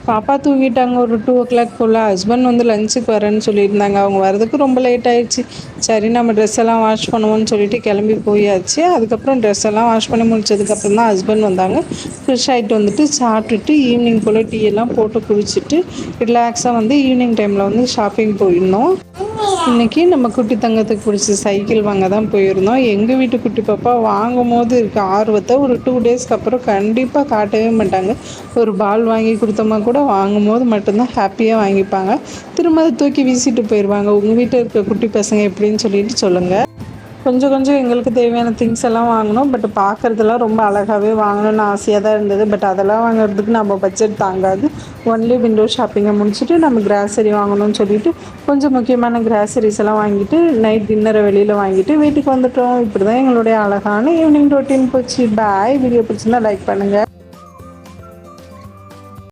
பாப்பா தூங்கிட்டாங்க ஒரு 2:00 போல். ஹஸ்பண்ட் வந்து லஞ்சுக்கு வரேன்னு சொல்லியிருந்தாங்க. அவங்க வரதுக்கு ரொம்ப லேட் ஆயிடுச்சு. சரி நம்ம ட்ரெஸ் எல்லாம் வாஷ் பண்ணுவோம்னு சொல்லிட்டு கிளம்பி போயாச்சு. அதுக்கப்புறம் ட்ரெஸ் எல்லாம் வாஷ் பண்ணி முடிச்சதுக்கப்புறம் தான் ஹஸ்பண்ட் வந்தாங்க. ஃப்ரெஷ் ஆகிட்டு வந்துட்டு சாப்பிட்டுட்டு ஈவினிங் போல் டீ எல்லாம் போட்டு குடிச்சிட்டு ரிலாக்ஸாக வந்து ஈவினிங் டைமில் வந்து ஷாப்பிங் போயிருந்தோம். இன்றைக்கி நம்ம குட்டி தங்கத்துக்கு பிடிச்ச சைக்கிள் வாங்க தான் போயிருந்தோம். எங்கள் வீட்டு குட்டி பாப்பா வாங்கும் போது இருக்க ஆர்வத்தை ஒரு 2 டேஸ்க்கு அப்புறம் கண்டிப்பாக காட்டவே மாட்டாங்க. ஒரு பால் வாங்கி கொடுத்தோமா கூட வாங்கும் போது மட்டும்தான் ஹாப்பியாக வாங்கிப்பாங்க. திரும்ப அதை தூக்கி வீசிட்டு போயிடுவாங்க. உங்கள் வீட்டில் இருக்க குட்டி பசங்க எப்படின்னு சொல்லிட்டு சொல்லுங்கள். கொஞ்சம் கொஞ்சம் எங்களுக்கு தேவையான திங்ஸ் எல்லாம் வாங்கினோம். பட் பார்க்குறதெல்லாம் ரொம்ப அழகாகவே வாங்கணும்னு ஆசையாக தான் இருந்தது. பட் அதெல்லாம் வாங்குறதுக்கு நம்ம பட்ஜெட் தாங்காது. ஒன்லி விண்டோ ஷாப்பிங்கை முடிச்சுட்டு நம்ம கிராசரி வாங்கணும்னு சொல்லிட்டு கொஞ்சம் முக்கியமான கிராசரிஸ் எல்லாம் வாங்கிட்டு நைட் டின்னரை வெளியில் வாங்கிட்டு வீட்டுக்கு வந்துட்டோம். இப்படி தான் எங்களுடைய அழகான ஈவினிங் ரொட்டீன் போச்சு. பாய். வீடியோ பிடிச்சிருந்தா லைக் பண்ணுங்கள்.